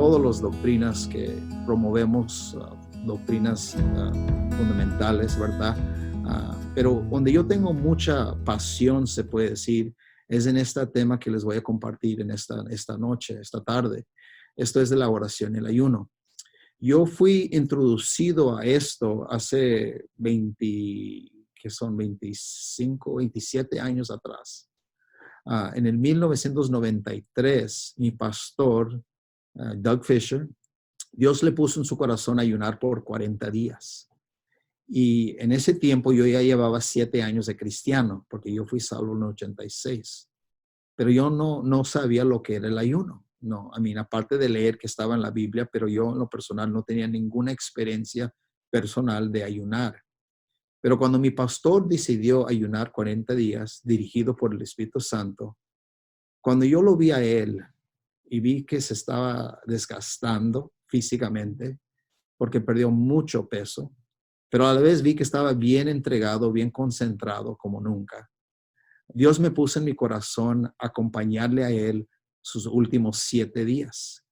todas las doctrinas que promovemos, doctrinas fundamentales, ¿verdad? Pero donde yo tengo mucha pasión, se puede decir, es en este tema que les voy a compartir en esta noche, esta tarde. Esto es de la oración y el ayuno. Yo fui introducido a esto hace 25, 27 años atrás. En el 1993, mi pastor, Doug Fisher, Dios le puso en su corazón ayunar por 40 días. Y en ese tiempo yo ya llevaba 7 años de cristiano, porque yo fui salvo en el 86. Pero yo no sabía lo que era el ayuno. No, aparte de leer que estaba en la Biblia, pero yo en lo personal no tenía ninguna experiencia personal de ayunar. Pero cuando mi pastor decidió ayunar 40 días, dirigido por el Espíritu Santo, cuando yo lo vi a él y vi que se estaba desgastando físicamente, porque perdió mucho peso, pero a la vez vi que estaba bien entregado, bien concentrado como nunca. Dios me puso en mi corazón acompañarle a él sus últimos 7 días.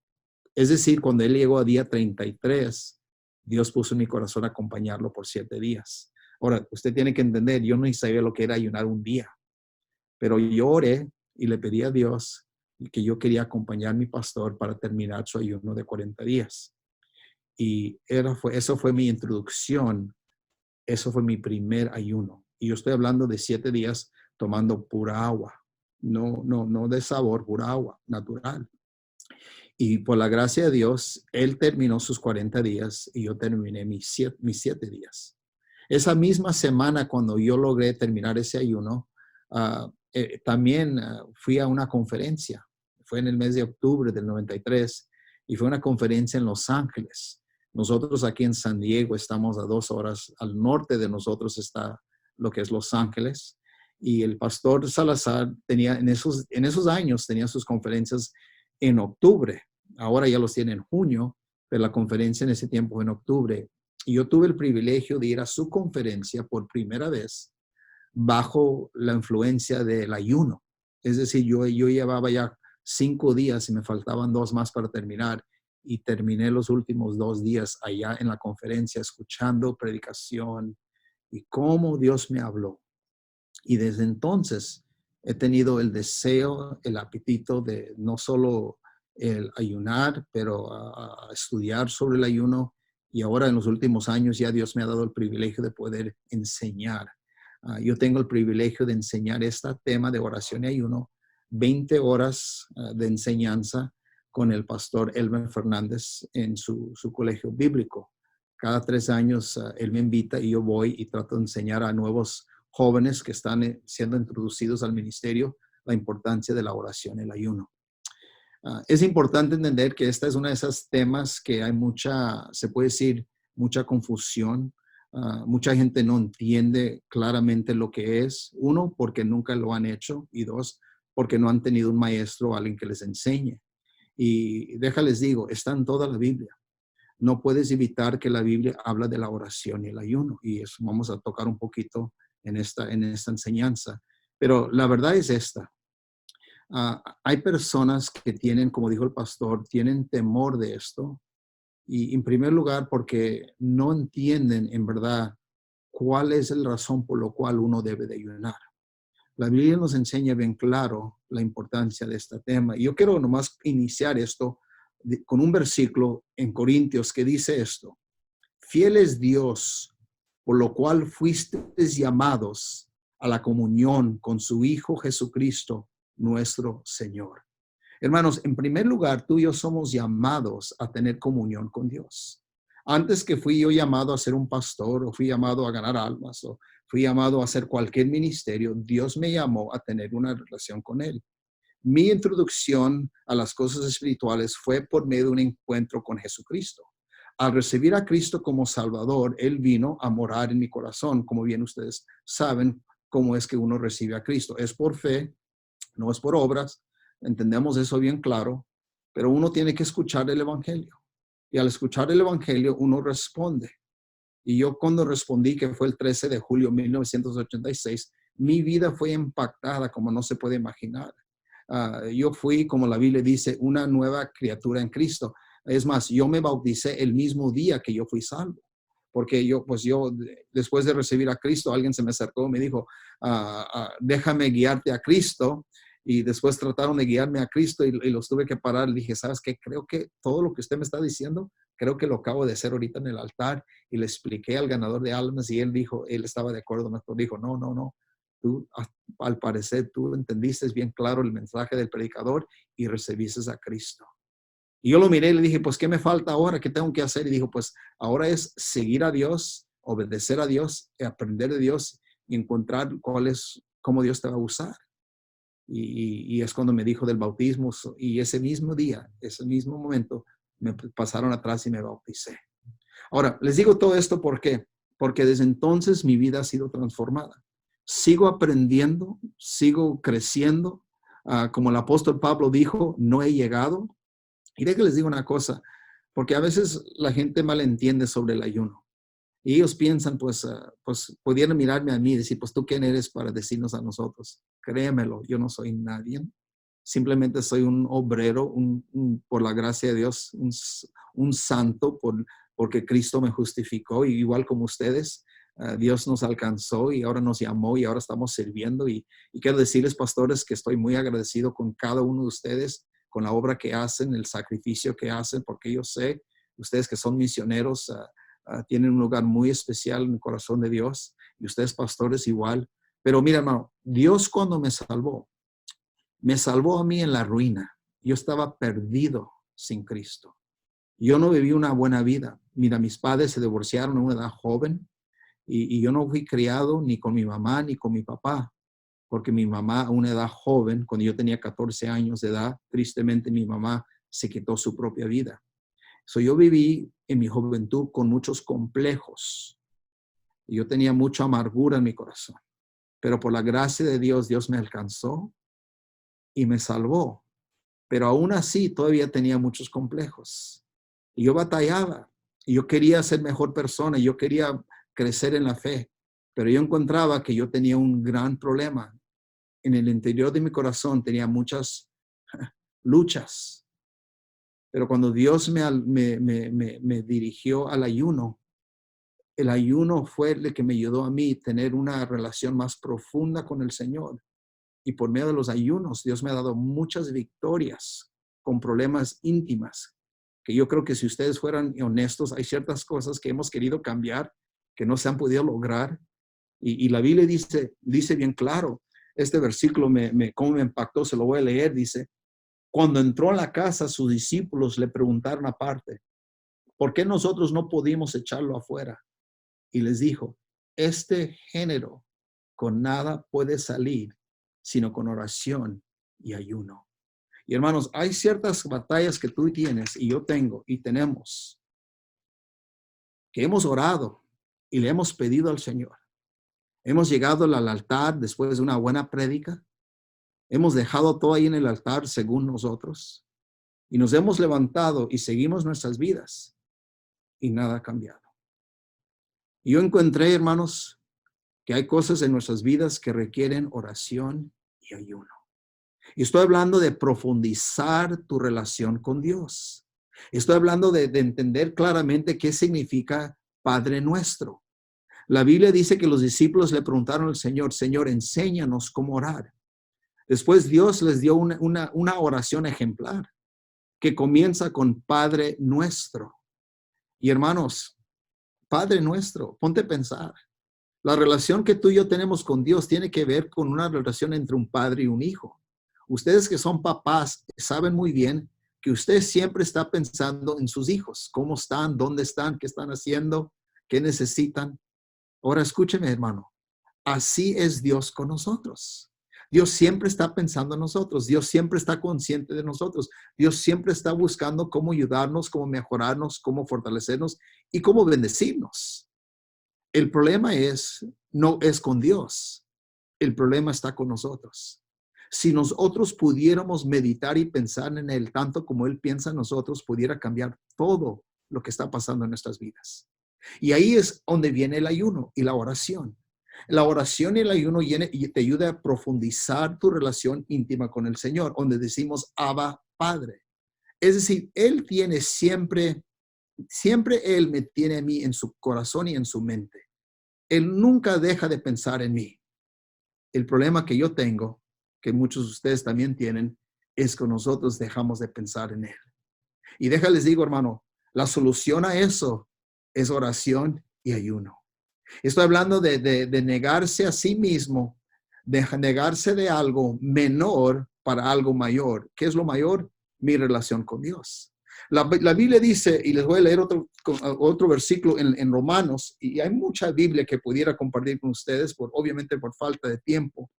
Es decir, cuando él llegó a día 33, Dios puso en mi corazón acompañarlo por 7 días. Ahora, usted tiene que entender, yo no sabía lo que era ayunar un día, pero yo oré y le pedí a Dios que yo quería acompañar a mi pastor para terminar su ayuno de 40 días. Y eso fue mi introducción, eso fue mi primer ayuno. Y yo estoy hablando de 7 días tomando pura agua, no de sabor, pura agua, natural. Y por la gracia de Dios, él terminó sus 40 días y yo terminé mis 7 días. Esa misma semana, cuando yo logré terminar ese ayuno, también fui a una conferencia. Fue en el mes de octubre del 93 y fue una conferencia en Los Ángeles. Nosotros aquí en San Diego estamos a 2 horas. Al norte de nosotros está lo que es Los Ángeles. Y el pastor Salazar tenía en esos años tenía sus conferencias en octubre. Ahora ya los tiene en junio, pero la conferencia en ese tiempo fue en octubre. Y yo tuve el privilegio de ir a su conferencia por primera vez bajo la influencia del ayuno. Es decir, yo llevaba ya 5 días y me faltaban 2 más para terminar. Y terminé los últimos 2 días allá en la conferencia escuchando predicación y cómo Dios me habló. Y desde entonces he tenido el deseo, el apetito de no solo el ayunar, pero a estudiar sobre el ayuno. Y ahora en los últimos años ya Dios me ha dado el privilegio de poder enseñar. Yo tengo el privilegio de enseñar este tema de oración y ayuno, 20 horas de enseñanza con el pastor Elmer Fernández en su colegio bíblico. Cada 3 años él me invita y yo voy y trato de enseñar a nuevos jóvenes que están siendo introducidos al ministerio la importancia de la oración y el ayuno. Es importante entender que esta es una de esos temas que hay se puede decir, mucha confusión. Mucha gente no entiende claramente lo que es. 1, porque nunca lo han hecho. Y 2, porque no han tenido un maestro o alguien que les enseñe. Y déjales digo, está en toda la Biblia. No puedes evitar que la Biblia habla de la oración y el ayuno. Y eso vamos a tocar un poquito en esta enseñanza. Pero la verdad es esta. Hay personas que tienen, como dijo el pastor, tienen temor de esto. Y en primer lugar, porque no entienden en verdad cuál es la razón por la cual uno debe de ayunar. La Biblia nos enseña bien claro la importancia de este tema. Y yo quiero nomás iniciar esto con un versículo en Corintios que dice esto: fiel es Dios, por lo cual fuisteis llamados a la comunión con su Hijo Jesucristo, nuestro Señor. Hermanos, en primer lugar, tú y yo somos llamados a tener comunión con Dios. Antes que fui yo llamado a ser un pastor, o fui llamado a ganar almas, o fui llamado a hacer cualquier ministerio, Dios me llamó a tener una relación con Él. Mi introducción a las cosas espirituales fue por medio de un encuentro con Jesucristo. Al recibir a Cristo como Salvador, Él vino a morar en mi corazón. Como bien ustedes saben cómo es que uno recibe a Cristo. Es por fe, no es por obras. Entendemos eso bien claro, pero uno tiene que escuchar el Evangelio. Y al escuchar el Evangelio, uno responde. Y yo cuando respondí, que fue el 13 de julio de 1986, mi vida fue impactada como no se puede imaginar. Yo fui, como la Biblia dice, una nueva criatura en Cristo. Es más, yo me bauticé el mismo día que yo fui salvo. Porque yo, después de recibir a Cristo, alguien se me acercó y me dijo, déjame guiarte a Cristo. Y después trataron de guiarme a Cristo y los tuve que parar. Le dije, ¿sabes qué? Creo que todo lo que usted me está diciendo, creo que lo acabo de hacer ahorita en el altar. Y le expliqué al ganador de almas y él dijo, él estaba de acuerdo. Me dijo, no, no, no. Tú, al parecer, tú entendiste bien claro el mensaje del predicador y recibiste a Cristo. Y yo lo miré y le dije, pues, ¿qué me falta ahora? ¿Qué tengo que hacer? Y dijo, pues, ahora es seguir a Dios, obedecer a Dios, aprender de Dios y encontrar cómo Dios te va a usar. Y es cuando me dijo del bautismo. Y ese mismo día, ese mismo momento, me pasaron atrás y me bauticé. Ahora, les digo todo esto ¿por qué? Porque desde entonces mi vida ha sido transformada. Sigo aprendiendo, sigo creciendo. Como el apóstol Pablo dijo, no he llegado. Y de que les digo una cosa, porque a veces la gente malentiende sobre el ayuno. Y ellos piensan, pues pudieran mirarme a mí y decir, pues tú quién eres para decirnos a nosotros. Créemelo, yo no soy nadie. Simplemente soy un obrero, por la gracia de Dios, un santo, porque Cristo me justificó. Y igual como ustedes, Dios nos alcanzó y ahora nos llamó y ahora estamos sirviendo. Y quiero decirles, pastores, que estoy muy agradecido con cada uno de ustedes, con la obra que hacen, el sacrificio que hacen, porque yo sé, ustedes que son misioneros, tienen un lugar muy especial en el corazón de Dios, y ustedes pastores igual. Pero mira, hermano, Dios cuando me salvó a mí en la ruina. Yo estaba perdido sin Cristo. Yo no viví una buena vida. Mira, mis padres se divorciaron a una edad joven y yo no fui criado ni con mi mamá ni con mi papá, porque mi mamá a una edad joven, cuando yo tenía 14 años de edad, tristemente mi mamá se quitó su propia vida. Yo viví en mi juventud con muchos complejos. Yo tenía mucha amargura en mi corazón. Pero por la gracia de Dios, Dios me alcanzó y me salvó. Pero aún así todavía tenía muchos complejos. Y yo batallaba. Y yo quería ser mejor persona. Yo quería crecer en la fe. Pero yo encontraba que yo tenía un gran problema. En el interior de mi corazón tenía muchas luchas. Pero cuando Dios me dirigió al ayuno, el ayuno fue el que me ayudó a mí a tener una relación más profunda con el Señor. Y por medio de los ayunos, Dios me ha dado muchas victorias con problemas íntimas, que yo creo que si ustedes fueran honestos, hay ciertas cosas que hemos querido cambiar, que no se han podido lograr. Y la Biblia dice bien claro, este versículo cómo me impactó, se lo voy a leer, dice, cuando entró a la casa, sus discípulos le preguntaron aparte, ¿por qué nosotros no pudimos echarlo afuera? Y les dijo, este género con nada puede salir, sino con oración y ayuno. Y hermanos, hay ciertas batallas que tú tienes y yo tengo y tenemos, que hemos orado y le hemos pedido al Señor. Hemos llegado al altar después de una buena prédica. Hemos dejado todo ahí en el altar según nosotros. Y nos hemos levantado y seguimos nuestras vidas y nada ha cambiado. Y yo encontré, hermanos, que hay cosas en nuestras vidas que requieren oración y ayuno. Y estoy hablando de profundizar tu relación con Dios. Estoy hablando de entender claramente qué significa Padre Nuestro. La Biblia dice que los discípulos le preguntaron al Señor, Señor, enséñanos cómo orar. Después Dios les dio una oración ejemplar que comienza con Padre Nuestro. Y hermanos, Padre Nuestro, ponte a pensar. La relación que tú y yo tenemos con Dios tiene que ver con una relación entre un padre y un hijo. Ustedes que son papás saben muy bien que usted siempre está pensando en sus hijos, cómo están, dónde están, qué están haciendo, qué necesitan. Ahora escúcheme, hermano, así es Dios con nosotros. Dios siempre está pensando en nosotros. Dios siempre está consciente de nosotros. Dios siempre está buscando cómo ayudarnos, cómo mejorarnos, cómo fortalecernos y cómo bendecirnos. El problema no es con Dios. El problema está con nosotros. Si nosotros pudiéramos meditar y pensar en Él tanto como Él piensa en nosotros, pudiera cambiar todo lo que está pasando en nuestras vidas. Y ahí es donde viene el ayuno y la oración. La oración y el ayuno te ayuda a profundizar tu relación íntima con el Señor, donde decimos Abba, Padre. Es decir, Él tiene siempre Él me tiene a mí en su corazón y en su mente. Él nunca deja de pensar en mí. El problema que yo tengo, que muchos de ustedes también tienen, es que nosotros dejamos de pensar en Él. Y déjales digo, hermano, la solución a eso es oración y ayuno. Estoy hablando de negarse a sí mismo, de negarse de algo menor para algo mayor. ¿Qué es lo mayor? Mi relación con Dios. La Biblia dice, y les voy a leer otro versículo en Romanos, y hay mucha Biblia que pudiera compartir con ustedes, obviamente por falta de tiempo,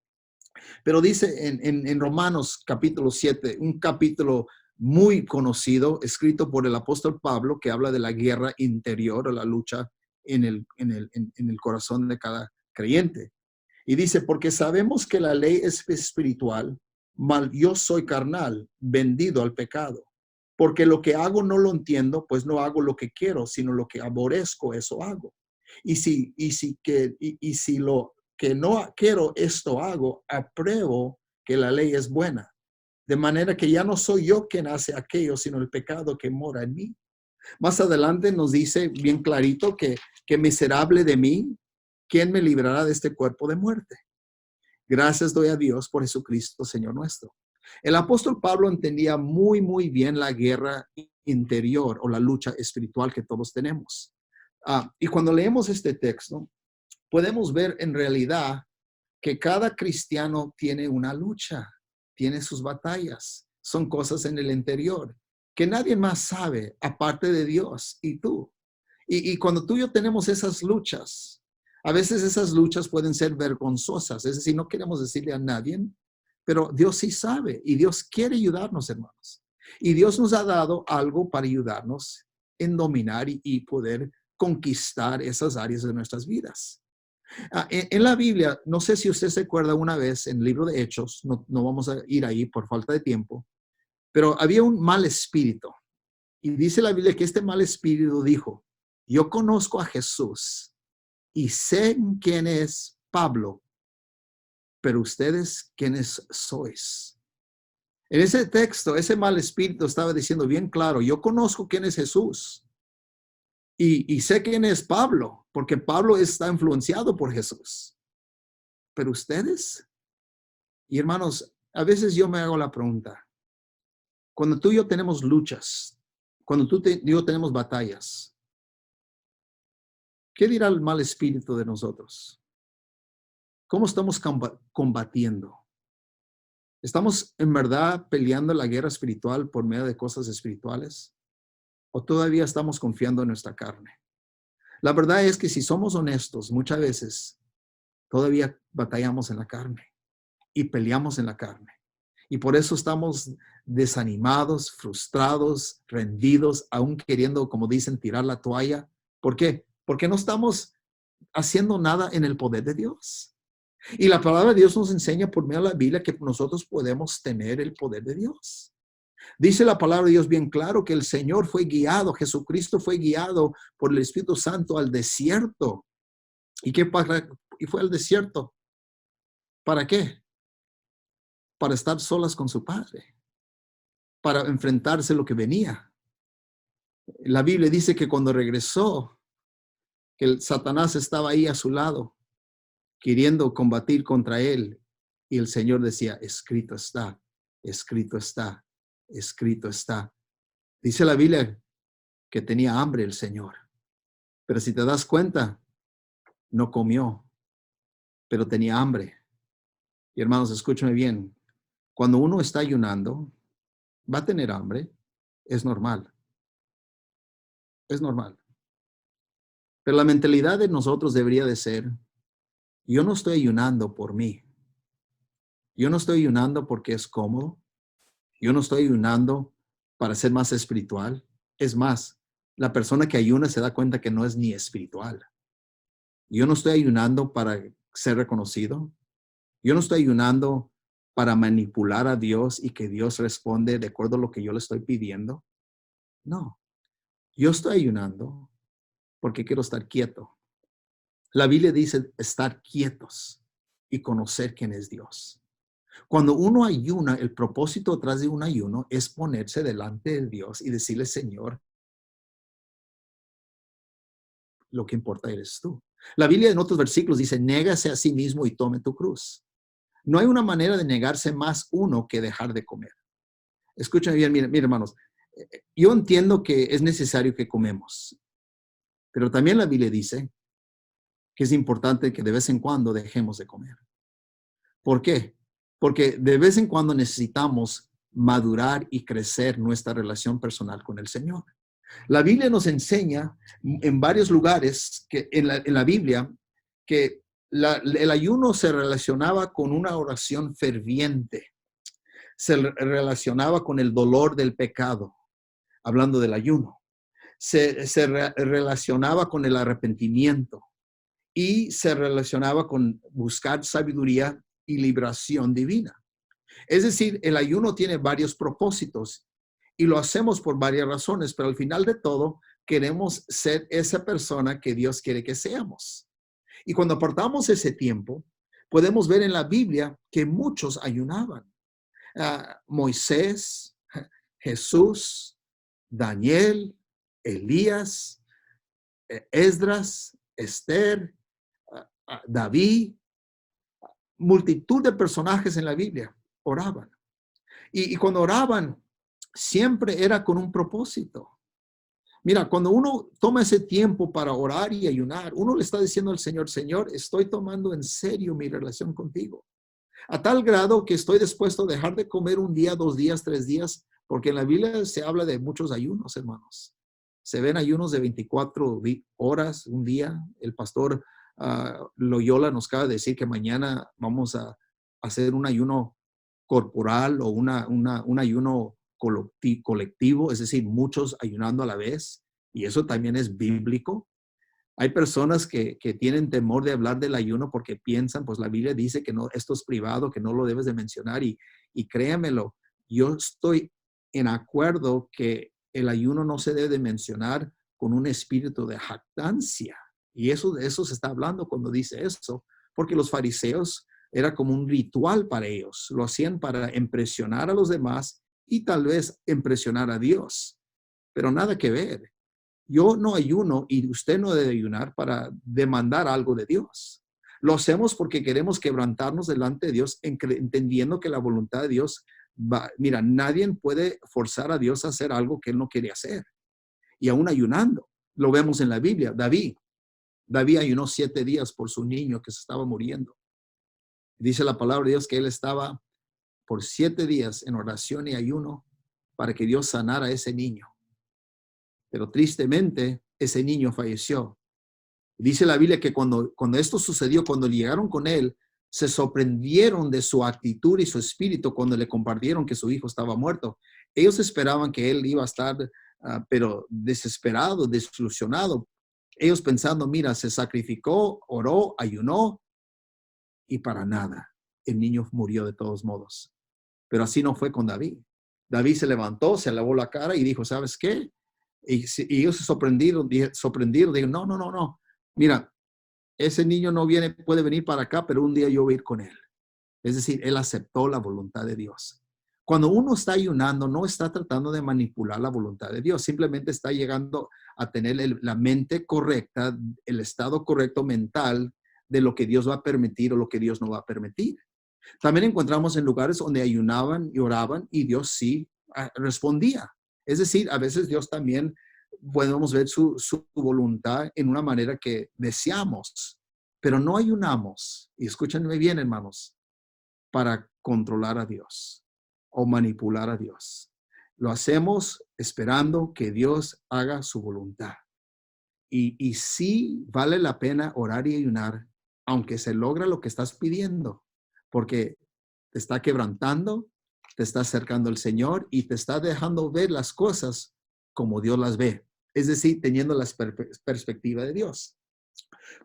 pero dice en Romanos capítulo 7, un capítulo muy conocido, escrito por el apóstol Pablo, que habla de la guerra interior o la lucha en el corazón de cada creyente. Y dice, porque sabemos que la ley es espiritual, mal yo soy carnal, vendido al pecado. Porque lo que hago no lo entiendo, pues no hago lo que quiero, sino lo que aborrezco, eso hago. Y si lo que no quiero, esto hago, apruebo que la ley es buena. De manera que ya no soy yo quien hace aquello, sino el pecado que mora en mí. Más adelante nos dice bien clarito que miserable de mí, ¿quién me librará de este cuerpo de muerte? Gracias doy a Dios por Jesucristo, Señor nuestro. El apóstol Pablo entendía muy, muy bien la guerra interior o la lucha espiritual que todos tenemos. Y cuando leemos este texto, podemos ver en realidad que cada cristiano tiene una lucha, tiene sus batallas, son cosas en el interior que nadie más sabe aparte de Dios y tú. Y cuando tú y yo tenemos esas luchas, a veces esas luchas pueden ser vergonzosas, es decir, no queremos decirle a nadie, pero Dios sí sabe y Dios quiere ayudarnos, hermanos. Y Dios nos ha dado algo para ayudarnos en dominar y poder conquistar esas áreas de nuestras vidas. En la Biblia, no sé si usted se acuerda una vez en el libro de Hechos, no vamos a ir ahí por falta de tiempo, pero había un mal espíritu. Y dice la Biblia que este mal espíritu dijo, yo conozco a Jesús y sé quién es Pablo, pero ustedes quiénes sois. En ese texto, ese mal espíritu estaba diciendo bien claro, yo conozco quién es Jesús y sé quién es Pablo, porque Pablo está influenciado por Jesús. Pero ustedes, y hermanos, a veces yo me hago la pregunta, cuando tú y yo tenemos luchas, cuando tú y yo tenemos batallas, ¿qué dirá el mal espíritu de nosotros? ¿Cómo estamos combatiendo? ¿Estamos en verdad peleando la guerra espiritual por medio de cosas espirituales? ¿O todavía estamos confiando en nuestra carne? La verdad es que si somos honestos, muchas veces todavía batallamos en la carne y peleamos en la carne. Y por eso estamos desanimados, frustrados, rendidos, aún queriendo, como dicen, tirar la toalla. ¿Por qué? Porque no estamos haciendo nada en el poder de Dios. Y la palabra de Dios nos enseña por medio de la Biblia que nosotros podemos tener el poder de Dios. Dice la palabra de Dios bien claro que el Señor fue guiado, Jesucristo fue guiado por el Espíritu Santo al desierto. ¿Y qué pasa? Y fue al desierto. ¿Para qué? Para estar solas con su Padre, para enfrentarse a lo que venía. La Biblia dice que cuando regresó, que el Satanás estaba ahí a su lado, queriendo combatir contra él. Y el Señor decía, escrito está, escrito está, escrito está. Dice la Biblia que tenía hambre el Señor. Pero si te das cuenta, no comió, pero tenía hambre. Y hermanos, escúchame bien. Cuando uno está ayunando, va a tener hambre. Es normal. Es normal. Pero la mentalidad de nosotros debería de ser, yo no estoy ayunando por mí. Yo no estoy ayunando porque es cómodo. Yo no estoy ayunando para ser más espiritual. Es más, la persona que ayuna se da cuenta que no es ni espiritual. Yo no estoy ayunando para ser reconocido. Yo no estoy ayunando para manipular a Dios y que Dios responde de acuerdo a lo que yo le estoy pidiendo. No, yo estoy ayunando porque quiero estar quieto. La Biblia dice estar quietos y conocer quién es Dios. Cuando uno ayuna, el propósito detrás de un ayuno es ponerse delante de Dios y decirle, Señor, lo que importa eres tú. La Biblia en otros versículos dice, négase a sí mismo y tome tu cruz. No hay una manera de negarse más uno que dejar de comer. Escúchame bien, miren, hermanos, yo entiendo que es necesario que comemos, pero también la Biblia dice que es importante que de vez en cuando dejemos de comer. ¿Por qué? Porque de vez en cuando necesitamos madurar y crecer nuestra relación personal con el Señor. La Biblia nos enseña en varios lugares que en la Biblia que el ayuno se relacionaba con una oración ferviente, se relacionaba con el dolor del pecado, hablando del ayuno, relacionaba con el arrepentimiento y se relacionaba con buscar sabiduría y liberación divina. Es decir, el ayuno tiene varios propósitos y lo hacemos por varias razones, pero al final de todo queremos ser esa persona que Dios quiere que seamos. Y cuando apartamos ese tiempo, podemos ver en la Biblia que muchos ayunaban. Moisés, Jesús, Daniel, Elías, Esdras, Esther, David, multitud de personajes en la Biblia oraban. Y cuando oraban, siempre era con un propósito. Mira, cuando uno toma ese tiempo para orar y ayunar, uno le está diciendo al Señor, Señor, estoy tomando en serio mi relación contigo. A tal grado que estoy dispuesto a dejar de comer un día, 2 días, 3 días, porque en la Biblia se habla de muchos ayunos, hermanos. Se ven ayunos de 24 horas, un día. El pastor Loyola nos acaba de decir que mañana vamos a hacer un ayuno corporal o un ayuno colectivo, es decir, muchos ayunando a la vez. Y eso también es bíblico. Hay personas que tienen temor de hablar del ayuno porque piensan, pues la Biblia dice que no, esto es privado, que no lo debes de mencionar y créemelo, yo estoy en acuerdo que el ayuno no se debe de mencionar con un espíritu de jactancia. Y de eso se está hablando cuando dice eso, porque los fariseos era como un ritual para ellos, lo hacían para impresionar a los demás y tal vez impresionar a Dios, pero nada que ver. Yo no ayuno y usted no debe ayunar para demandar algo de Dios. Lo hacemos porque queremos quebrantarnos delante de Dios, entendiendo que la voluntad de Dios va. Mira, nadie puede forzar a Dios a hacer algo que él no quiere hacer. Y aún ayunando, lo vemos en la Biblia. David ayunó 7 días por su niño que se estaba muriendo. Dice la palabra de Dios que él estaba por 7 días en oración y ayuno para que Dios sanara a ese niño. Pero tristemente, ese niño falleció. Dice la Biblia que cuando esto sucedió, cuando llegaron con él, se sorprendieron de su actitud y su espíritu cuando le compartieron que su hijo estaba muerto. Ellos esperaban que él iba a estar, pero desesperado, desilusionado. Ellos pensando, mira, se sacrificó, oró, ayunó y para nada. El niño murió de todos modos. Pero así no fue con David. David se levantó, se lavó la cara y dijo, ¿sabes qué? Y ellos se sorprendieron, dijeron, no, no, no, no. Mira, ese niño no puede venir para acá, pero un día yo voy a ir con él. Es decir, él aceptó la voluntad de Dios. Cuando uno está ayunando, no está tratando de manipular la voluntad de Dios, simplemente está llegando a tener la mente correcta, el estado correcto mental de lo que Dios va a permitir o lo que Dios no va a permitir. También encontramos en lugares donde ayunaban y oraban y Dios sí respondía. Es decir, a veces Dios también podemos ver su voluntad en una manera que deseamos, pero no ayunamos. Y escúchenme bien, hermanos, para controlar a Dios o manipular a Dios. Lo hacemos esperando que Dios haga su voluntad. Y sí vale la pena orar y ayunar, aunque se logra lo que estás pidiendo, porque te está quebrantando, te está acercando al Señor y te está dejando ver las cosas como Dios las ve. Es decir, teniendo la perspectiva de Dios.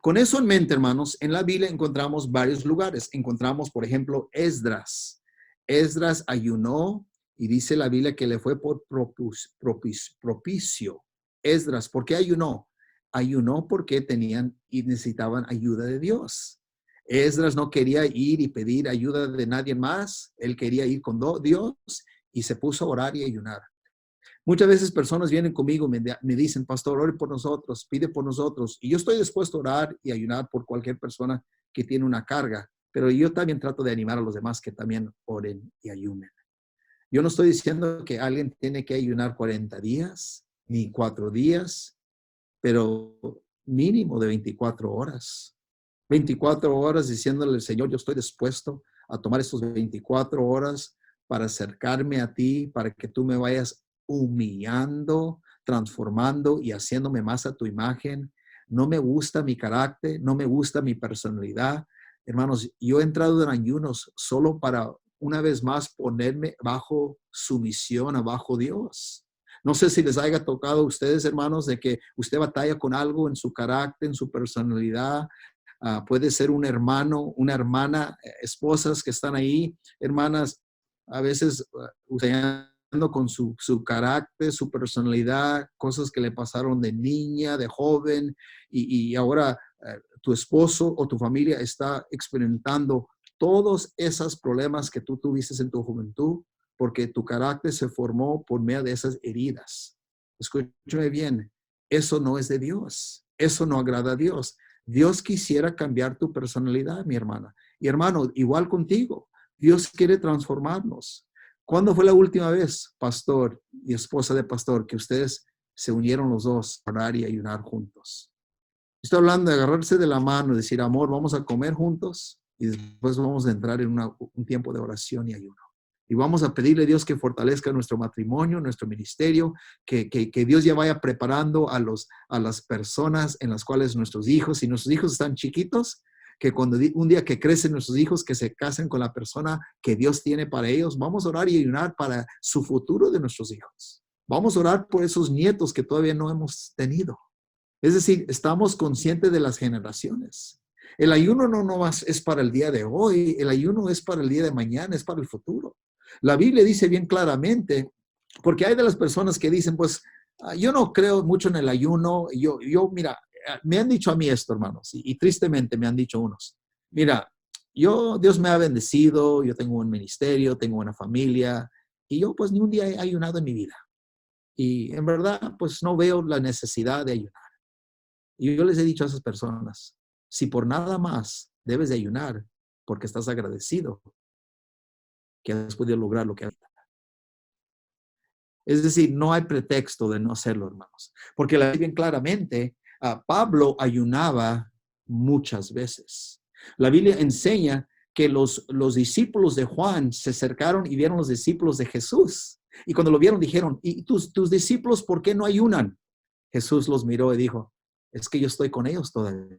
Con eso en mente, hermanos, en la Biblia encontramos varios lugares. Encontramos, por ejemplo, Esdras. Esdras ayunó y dice la Biblia que le fue por propicio. Esdras, ¿por qué ayunó? Ayunó porque tenían y necesitaban ayuda de Dios. Esdras no quería ir y pedir ayuda de nadie más. Él quería ir con Dios y se puso a orar y ayunar. Muchas veces personas vienen conmigo y me dicen, pastor, ore por nosotros, pide por nosotros. Y yo estoy dispuesto a orar y ayunar por cualquier persona que tiene una carga. Pero yo también trato de animar a los demás que también oren y ayunen. Yo no estoy diciendo que alguien tiene que ayunar 40 días, ni 4 días, pero mínimo de 24 horas. 24 horas diciéndole al Señor, yo estoy dispuesto a tomar estos 24 horas para acercarme a ti, para que tú me vayas humillando, transformando y haciéndome más a tu imagen. No me gusta mi carácter, no me gusta mi personalidad. Hermanos, yo he entrado en ayunos solo para una vez más ponerme bajo sumisión, abajo Dios. No sé si les haya tocado a ustedes, hermanos, de que usted batalla con algo en su carácter, en su personalidad. Puede ser un hermano, una hermana, esposas que están ahí, hermanas, a veces usando con su carácter, su personalidad, cosas que le pasaron de niña, de joven, y ahora tu esposo o tu familia está experimentando todos esos problemas que tú tuviste en tu juventud, porque tu carácter se formó por medio de esas heridas. Escúchame bien, eso no es de Dios, eso no agrada a Dios. Dios quisiera cambiar tu personalidad, mi hermana. Y hermano, igual contigo, Dios quiere transformarnos. ¿Cuándo fue la última vez, pastor y esposa de pastor, que ustedes se unieron los dos a orar y ayunar juntos? Estoy hablando de agarrarse de la mano, decir, amor, vamos a comer juntos y después vamos a entrar en un tiempo de oración y ayuno. Y vamos a pedirle a Dios que fortalezca nuestro matrimonio, nuestro ministerio, que Dios ya vaya preparando a las personas en las cuales nuestros hijos, si nuestros hijos están chiquitos, que cuando un día que crecen nuestros hijos, que se casen con la persona que Dios tiene para ellos, vamos a orar y ayunar para su futuro de nuestros hijos. Vamos a orar por esos nietos que todavía no hemos tenido. Es decir, estamos conscientes de las generaciones. El ayuno no nomás es para el día de hoy, el ayuno es para el día de mañana, es para el futuro. La Biblia dice bien claramente, porque hay de las personas que dicen, pues, yo no creo mucho en el ayuno. Mira, me han dicho a mí esto, hermanos, y tristemente me han dicho unos. Mira, Dios me ha bendecido, yo tengo un ministerio, tengo una familia, y yo pues ni un día he ayunado en mi vida. Y en verdad, pues no veo la necesidad de ayunar. Y yo les he dicho a esas personas, si por nada más debes de ayunar, porque estás agradecido que has podido lograr lo que has. Es decir, no hay pretexto de no hacerlo, hermanos. Porque la Biblia bien claramente, Pablo ayunaba muchas veces. La Biblia enseña que los discípulos de Juan se acercaron y vieron los discípulos de Jesús. Y cuando lo vieron dijeron, ¿y tus discípulos por qué no ayunan? Jesús los miró y dijo, es que yo estoy con ellos todavía.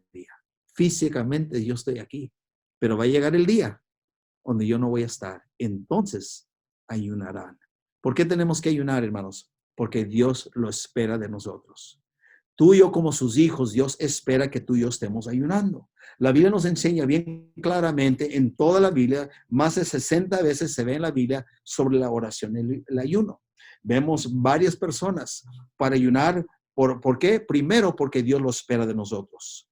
Físicamente yo estoy aquí, pero va a llegar el día donde yo no voy a estar. Entonces ayunarán. ¿Por qué tenemos que ayunar, hermanos? Porque Dios lo espera de nosotros. Tú y yo como sus hijos, Dios espera que tú y yo estemos ayunando. La Biblia nos enseña bien claramente en toda la Biblia, más de 60 veces se ve en la Biblia sobre la oración y el ayuno. Vemos varias personas para ayunar. ¿Por qué? Primero, porque Dios lo espera de nosotros.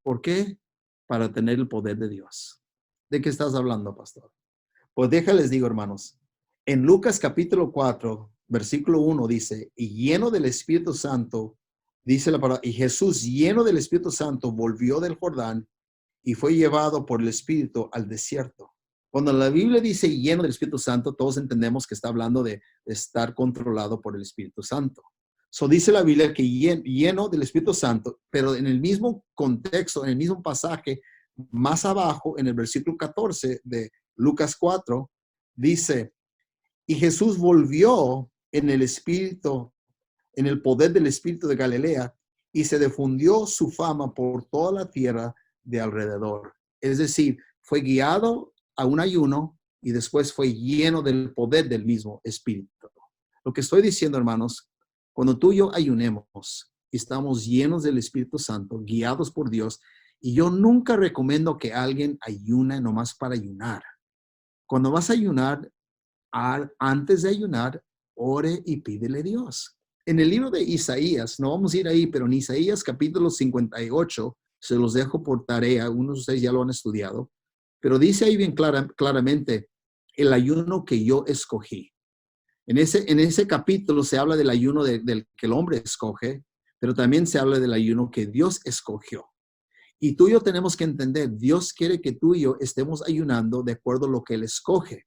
¿Por qué? Para tener el poder de Dios. ¿De qué estás hablando, pastor? Pues déjales digo, hermanos. En Lucas capítulo 4, versículo 1 dice, y lleno del Espíritu Santo, dice la palabra, y Jesús lleno del Espíritu Santo volvió del Jordán y fue llevado por el Espíritu al desierto. Cuando la Biblia dice lleno del Espíritu Santo, todos entendemos que está hablando de estar controlado por el Espíritu Santo. So dice la Biblia que lleno del Espíritu Santo, pero en el mismo contexto, en el mismo pasaje, más abajo, en el versículo 14 de Lucas 4, dice, y Jesús volvió en el Espíritu, en el poder del Espíritu de Galilea, y se difundió su fama por toda la tierra de alrededor. Es decir, fue guiado a un ayuno y después fue lleno del poder del mismo Espíritu. Lo que estoy diciendo, hermanos, cuando tú y yo ayunemos, estamos llenos del Espíritu Santo, guiados por Dios, y yo nunca recomiendo que alguien ayune nomás para ayunar. Cuando vas a ayunar, antes de ayunar, ore y pídele a Dios. En el libro de Isaías, no vamos a ir ahí, pero en Isaías capítulo 58, Se los dejo por tarea. Algunos de ustedes ya lo han estudiado. Pero dice ahí bien claramente el ayuno que yo escogí. En ese capítulo se habla del ayuno del que el hombre escoge, pero también se habla del ayuno que Dios escogió. Y tú y yo tenemos que entender, Dios quiere que tú y yo estemos ayunando de acuerdo a lo que Él escoge.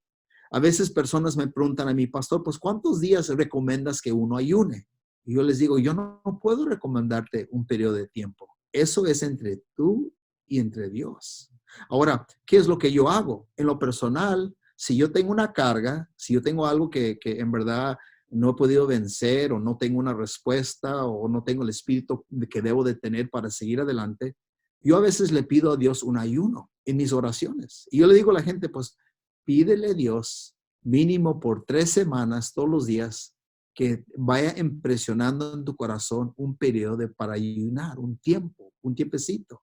A veces personas me preguntan a mi pastor, pues ¿cuántos días recomiendas que uno ayune? Y yo les digo, yo no puedo recomendarte un periodo de tiempo. Eso es entre tú y entre Dios. Ahora, ¿qué es lo que yo hago? En lo personal, si yo tengo una carga, si yo tengo algo que en verdad no he podido vencer o no tengo una respuesta o no tengo el espíritu que debo de tener para seguir adelante, yo a veces le pido a Dios un ayuno en mis oraciones. Y yo le digo a la gente, pues pídele a Dios mínimo por 3 semanas, todos los días, que vaya impresionando en tu corazón un periodo para ayunar, un tiempo, un tiempecito.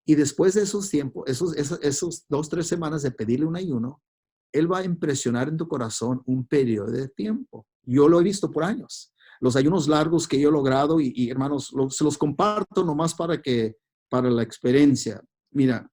Y después de esos tiempos, esos 2, 3 semanas de pedirle un ayuno, Él va a impresionar en tu corazón un periodo de tiempo. Yo lo he visto por años. Los ayunos largos que yo he logrado y hermanos, se los comparto nomás para la experiencia. Mira,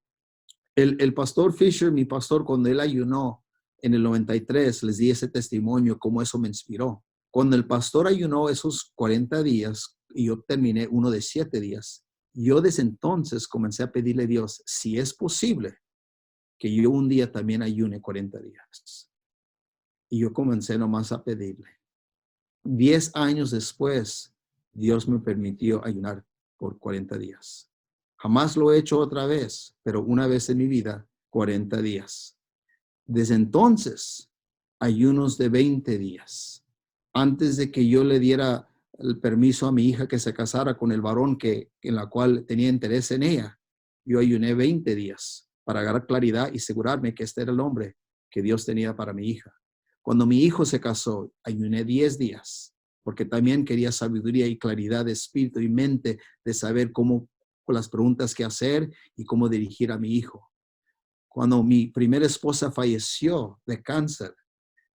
el pastor Fisher, mi pastor, cuando él ayunó en el 93, les di ese testimonio, cómo eso me inspiró. Cuando el pastor ayunó esos 40 días y yo terminé uno de 7 días, yo desde entonces comencé a pedirle a Dios, si es posible, que yo un día también ayune 40 días. Y yo comencé nomás a pedirle. 10 años después, Dios me permitió ayunar por 40 días. Jamás lo he hecho otra vez, pero una vez en mi vida, 40 días. Desde entonces, ayunos de 20 días. Antes de que yo le diera el permiso a mi hija que se casara con el varón en la cual tenía interés en ella, yo ayuné 20 días para agarrar claridad y asegurarme que este era el hombre que Dios tenía para mi hija. Cuando mi hijo se casó, ayuné 10 días, porque también quería sabiduría y claridad de espíritu y mente de saber cómo, con las preguntas que hacer y cómo dirigir a mi hijo. Cuando mi primera esposa falleció de cáncer,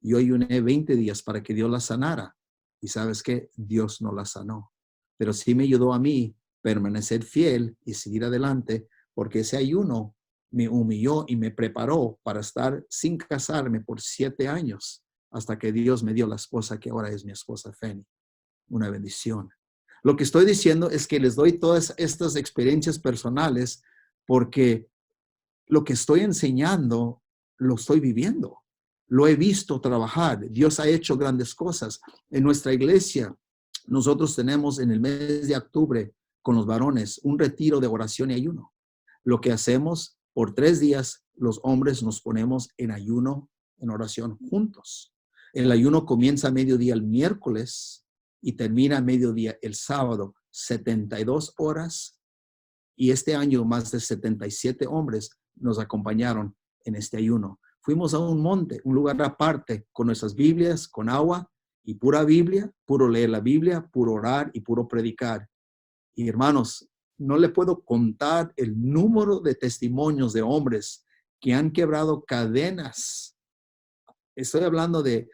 yo ayuné 20 días para que Dios la sanara. Y sabes qué, Dios no la sanó. Pero sí me ayudó a mí permanecer fiel y seguir adelante, porque ese ayuno me humilló y me preparó para estar sin casarme por 7 años, hasta que Dios me dio la esposa que ahora es mi esposa Fanny. Una bendición. Lo que estoy diciendo es que les doy todas estas experiencias personales porque lo que estoy enseñando lo estoy viviendo. Lo he visto trabajar. Dios ha hecho grandes cosas. En nuestra iglesia, nosotros tenemos en el mes de octubre con los varones un retiro de oración y ayuno. Lo que hacemos por 3 días, los hombres nos ponemos en ayuno, en oración juntos. El ayuno comienza a mediodía el miércoles y termina a mediodía el sábado, 72 horas. Y este año más de 77 hombres nos acompañaron en este ayuno. Fuimos a un monte, un lugar aparte, con nuestras Biblias, con agua y pura Biblia, puro leer la Biblia, puro orar y puro predicar. Y hermanos, no le puedo contar el número de testimonios de hombres que han quebrado cadenas. Estoy hablando de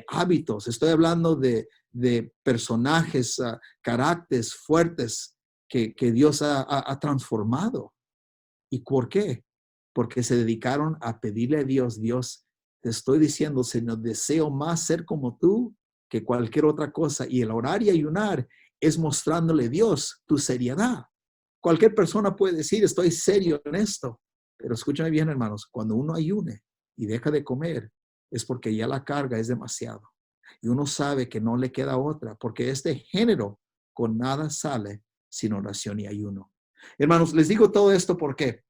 hábitos, estoy hablando de personajes, caracteres fuertes que Dios ha transformado. ¿Y por qué? Porque se dedicaron a pedirle a Dios, Dios, te estoy diciendo, Señor, deseo más ser como tú que cualquier otra cosa. Y el orar y ayunar es mostrándole a Dios tu seriedad. Cualquier persona puede decir, estoy serio en esto. Pero escúchame bien, hermanos, cuando uno ayune y deja de comer, es porque ya la carga es demasiado. Y uno sabe que no le queda otra, porque este género con nada sale sin oración y ayuno. Hermanos, les digo todo esto porque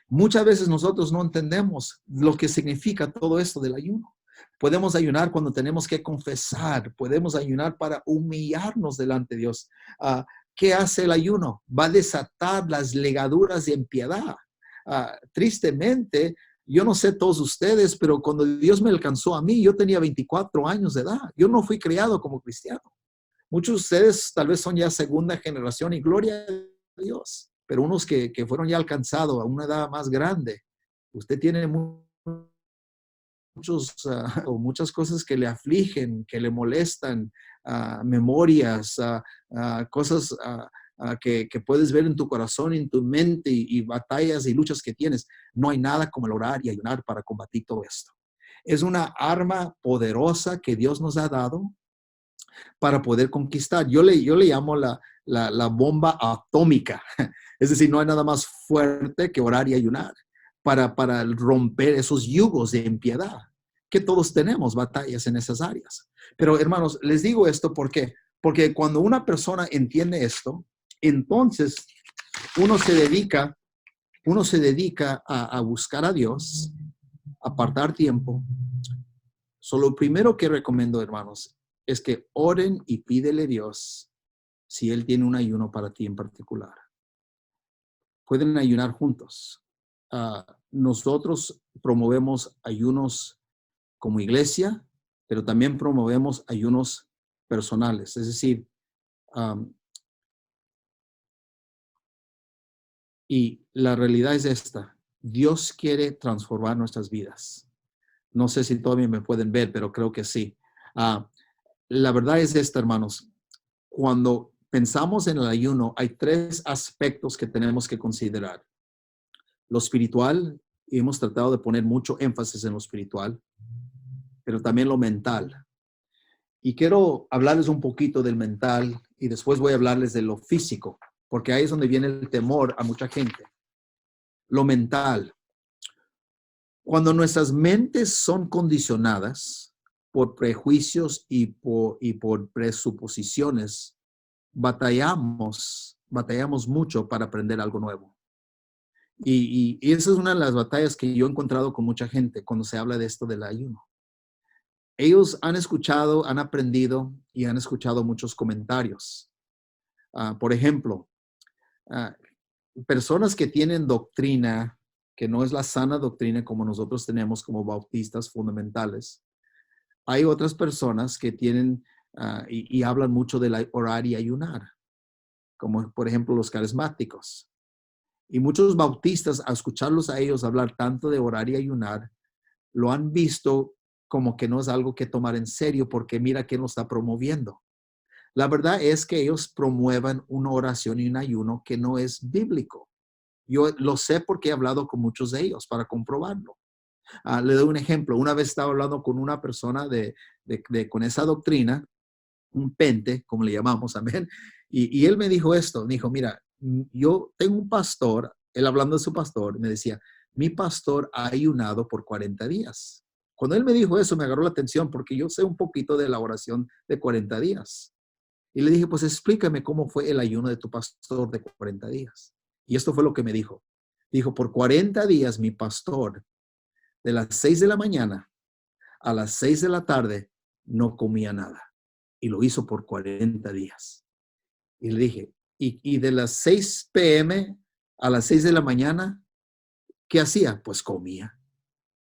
muchas veces nosotros no entendemos lo que significa todo esto del ayuno. Podemos ayunar cuando tenemos que confesar, podemos ayunar para humillarnos delante de Dios. ¿Qué hace el ayuno? Va a desatar las legaduras de impiedad. Tristemente, yo no sé todos ustedes, pero cuando Dios me alcanzó a mí, yo tenía 24 años de edad. Yo no fui criado como cristiano. Muchos de ustedes tal vez son ya segunda generación y gloria a Dios, pero unos que fueron ya alcanzados a una edad más grande, usted tiene o muchas cosas que le afligen, que le molestan, memorias, cosas que puedes ver en tu corazón, en tu mente y batallas y luchas que tienes. No hay nada como el orar y ayunar para combatir todo esto. Es una arma poderosa que Dios nos ha dado para poder conquistar. Yo le llamo la bomba atómica. Es decir, no hay nada más fuerte que orar y ayunar para romper esos yugos de impiedad, que todos tenemos batallas en esas áreas. Pero hermanos, les digo esto porque cuando una persona entiende esto, entonces uno se dedica, a buscar a Dios, apartar tiempo. Lo primero que recomiendo, hermanos, es que oren y pídele a Dios si Él tiene un ayuno para ti en particular. Pueden ayunar juntos. Nosotros promovemos ayunos como iglesia, pero también promovemos ayunos personales. Es decir, y la realidad es esta. Dios quiere transformar nuestras vidas. No sé si todavía me pueden ver, pero creo que sí. La verdad es esta, hermanos. Cuando pensamos en el ayuno, hay tres aspectos que tenemos que considerar. Lo espiritual, y hemos tratado de poner mucho énfasis en lo espiritual, pero también lo mental. Y quiero hablarles un poquito del mental y después voy a hablarles de lo físico, porque ahí es donde viene el temor a mucha gente. Lo mental. Cuando nuestras mentes son condicionadas por prejuicios y por presuposiciones, batallamos mucho para aprender algo nuevo. Y esa es una de las batallas que yo he encontrado con mucha gente cuando se habla de esto del ayuno. Ellos han escuchado, han aprendido y han escuchado muchos comentarios. Por ejemplo, personas que tienen doctrina, que no es la sana doctrina como nosotros tenemos como bautistas fundamentales. Hay otras personas que tienen y hablan mucho de orar y ayunar, como por ejemplo los carismáticos. Y muchos bautistas, al escucharlos a ellos hablar tanto de orar y ayunar, lo han visto como que no es algo que tomar en serio porque mira quién lo está promoviendo. La verdad es que ellos promuevan una oración y un ayuno que no es bíblico. Yo lo sé porque he hablado con muchos de ellos para comprobarlo. Le doy un ejemplo. Una vez estaba hablando con una persona con esa doctrina, un pente, como le llamamos, amén. Y él me dijo esto, me dijo, mira, yo tengo un pastor, él hablando de su pastor, me decía, mi pastor ha ayunado por 40 días. Cuando él me dijo eso, me agarró la atención porque yo sé un poquito de la oración de 40 días. Y le dije, pues explícame cómo fue el ayuno de tu pastor de 40 días. Y esto fue lo que me dijo. Dijo, por 40 días mi pastor, de las 6 de la mañana a las 6 de la tarde, no comía nada. Y lo hizo por 40 días. Y le dije, y de las 6 p.m. a las 6 de la mañana, ¿qué hacía? Pues comía.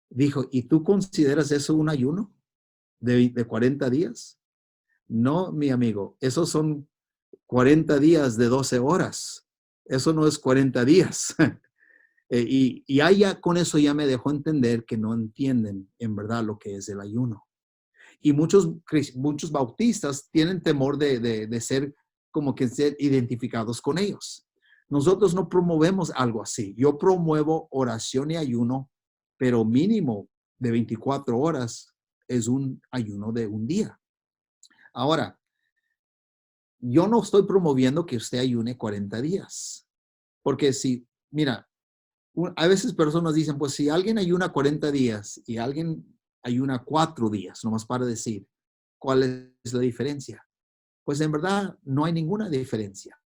Dijo, ¿y tú consideras eso un ayuno de 40 días? No, mi amigo, esos son 40 días de 12 horas. Eso no es 40 días. Y ya con eso ya me dejó entender que no entienden en verdad lo que es el ayuno. Y muchos bautistas tienen temor de ser como que ser identificados con ellos. Nosotros no promovemos algo así. Yo promuevo oración y ayuno, pero mínimo de 24 horas es un ayuno de un día. Ahora, yo no estoy promoviendo que usted ayune 40 días, porque si, mira, a veces personas dicen, pues si alguien ayuna 40 días y alguien ayuna 4 días, nomás para decir, ¿cuál es la diferencia? Pues en verdad no hay ninguna diferencia.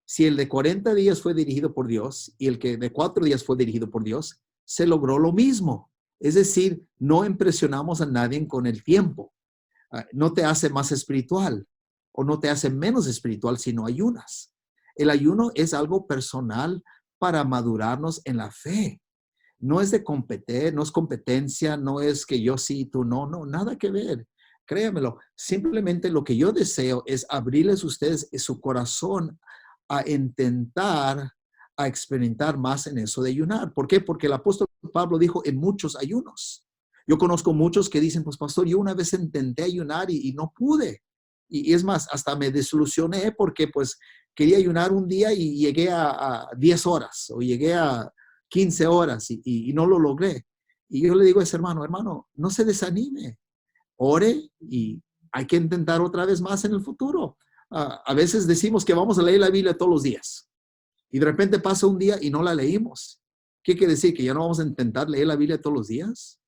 Si el de 40 días fue dirigido por Dios y el que de 4 días fue dirigido por Dios, se logró lo mismo. Es decir, no impresionamos a nadie con el tiempo. No te hace más espiritual o no te hace menos espiritual si no ayunas. El ayuno es algo personal para madurarnos en la fe. No es de competir, no es competencia, no es que yo sí, tú no, nada que ver. Créamelo, simplemente lo que yo deseo es abrirles a ustedes su corazón a intentar, a experimentar más en eso de ayunar. ¿Por qué? Porque el apóstol Pablo dijo en muchos ayunos. Yo conozco muchos que dicen, pues pastor, yo una vez intenté ayunar y no pude. Y es más, hasta me desilusioné porque pues quería ayunar un día y llegué a 10 horas o llegué a 15 horas y no lo logré. Y yo le digo a ese hermano, no se desanime, ore y hay que intentar otra vez más en el futuro. A veces decimos que vamos a leer la Biblia todos los días y de repente pasa un día y no la leímos. ¿Qué quiere decir? ¿Que ya no vamos a intentar leer la Biblia todos los días?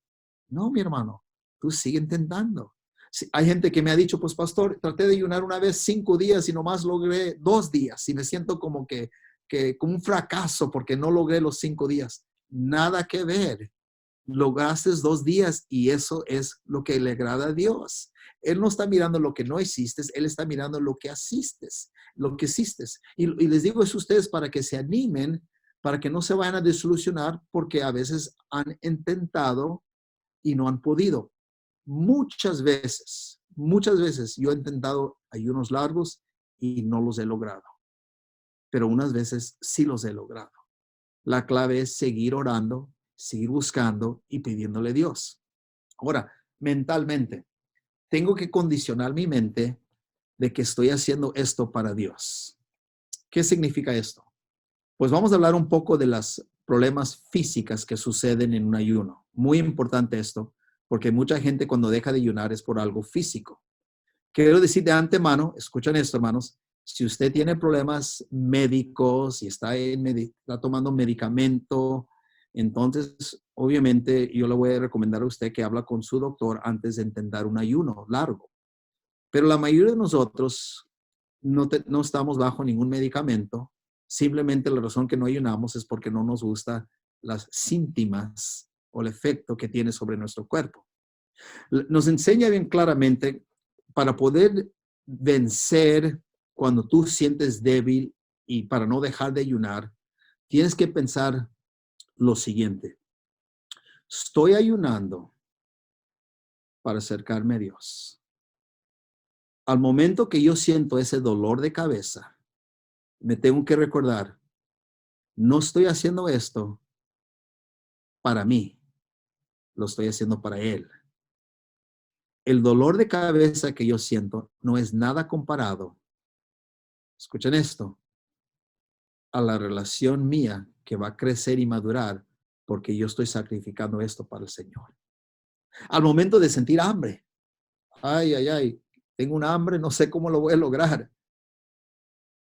No, mi hermano, tú sigue intentando. Sí, hay gente que me ha dicho, pues pastor, traté de ayunar una vez 5 días y nomás logré 2 días y me siento como un fracaso porque no logré los 5 días. Nada que ver. Lograste 2 días y eso es lo que le agrada a Dios. Él no está mirando lo que no hiciste, Él está mirando lo que asistes, lo que hiciste. Y les digo eso a ustedes para que se animen, para que no se vayan a desilusionar, porque a veces han intentado y no han podido. Muchas veces yo he intentado ayunos largos y no los he logrado, pero unas veces sí los he logrado. La clave es seguir orando, seguir buscando y pidiéndole a Dios. Ahora, mentalmente, tengo que condicionar mi mente de que estoy haciendo esto para Dios. ¿Qué significa esto? Pues vamos a hablar un poco de los problemas físicas que suceden en un ayuno. Muy importante esto, porque mucha gente cuando deja de ayunar es por algo físico. Quiero decir de antemano, escuchen esto, hermanos, si usted tiene problemas médicos y está tomando medicamento, entonces obviamente yo le voy a recomendar a usted que habla con su doctor antes de intentar un ayuno largo. Pero la mayoría de nosotros no estamos bajo ningún medicamento. Simplemente la razón que no ayunamos es porque no nos gustan las síntomas o el efecto que tiene sobre nuestro cuerpo. Nos enseña bien claramente para poder vencer cuando tú sientes débil y para no dejar de ayunar, tienes que pensar lo siguiente. Estoy ayunando para acercarme a Dios. Al momento que yo siento ese dolor de cabeza, me tengo que recordar, no estoy haciendo esto para mí, lo estoy haciendo para Él. El dolor de cabeza que yo siento no es nada comparado, escuchen esto, a la relación mía que va a crecer y madurar porque yo estoy sacrificando esto para el Señor. Al momento de sentir hambre, ay, tengo un hambre, no sé cómo lo voy a lograr.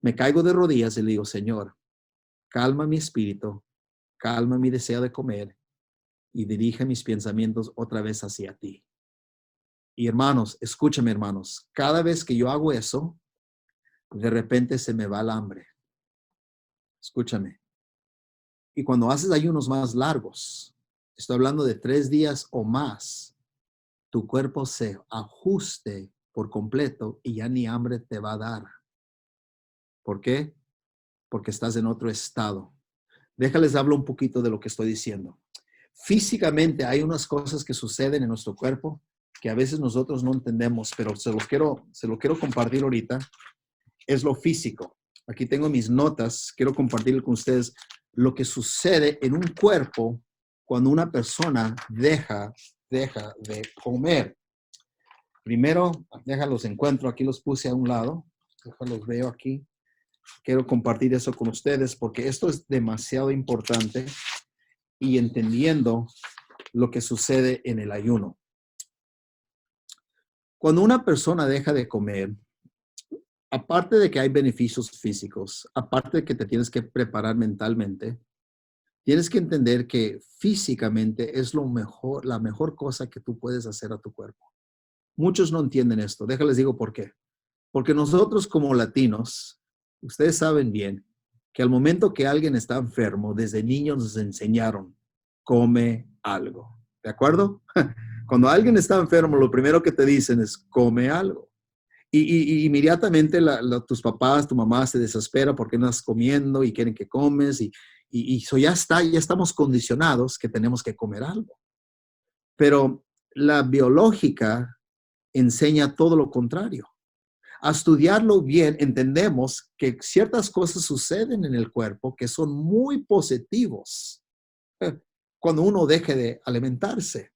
Me caigo de rodillas y le digo, Señor, calma mi espíritu, calma mi deseo de comer y dirige mis pensamientos otra vez hacia ti. Y hermanos, escúchame hermanos, cada vez que yo hago eso, de repente se me va el hambre. Escúchame. Y cuando haces ayunos más largos, estoy hablando de 3 días o más, tu cuerpo se ajuste por completo y ya ni hambre te va a dar. ¿Por qué? Porque estás en otro estado. Déjales hablo un poquito de lo que estoy diciendo. Físicamente hay unas cosas que suceden en nuestro cuerpo que a veces nosotros no entendemos, pero se lo quiero compartir ahorita. Es lo físico. Aquí tengo mis notas. Quiero compartir con ustedes lo que sucede en un cuerpo cuando una persona deja de comer. Primero, déjalos encuentro. Aquí los puse a un lado. Déjalos veo aquí. Quiero compartir eso con ustedes porque esto es demasiado importante y entendiendo lo que sucede en el ayuno. Cuando una persona deja de comer, aparte de que hay beneficios físicos, aparte de que te tienes que preparar mentalmente, tienes que entender que físicamente es la mejor cosa que tú puedes hacer a tu cuerpo. Muchos no entienden esto. Déjales digo por qué. Porque nosotros como latinos, ustedes saben bien que al momento que alguien está enfermo, desde niños nos enseñaron, come algo. ¿De acuerdo? Cuando alguien está enfermo, lo primero que te dicen es, come algo. Y inmediatamente tus papás, tu mamá se desespera porque no estás comiendo y quieren que comes y eso ya estamos condicionados que tenemos que comer algo. Pero la biológica enseña todo lo contrario. A estudiarlo bien, entendemos que ciertas cosas suceden en el cuerpo que son muy positivos cuando uno deje de alimentarse.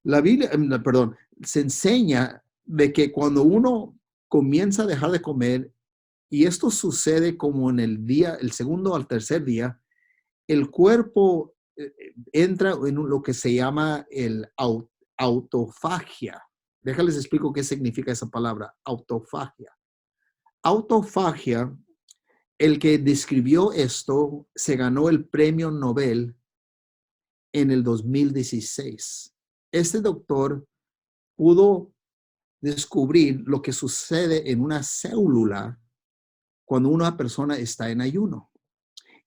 La Biblia, perdón, se enseña de que cuando uno comienza a dejar de comer y esto sucede como en el segundo al tercer día, el cuerpo entra en lo que se llama autofagia. Déjales explico qué significa esa palabra, autofagia. Autofagia, el que describió esto, se ganó el premio Nobel en el 2016. Este doctor pudo descubrir lo que sucede en una célula cuando una persona está en ayuno.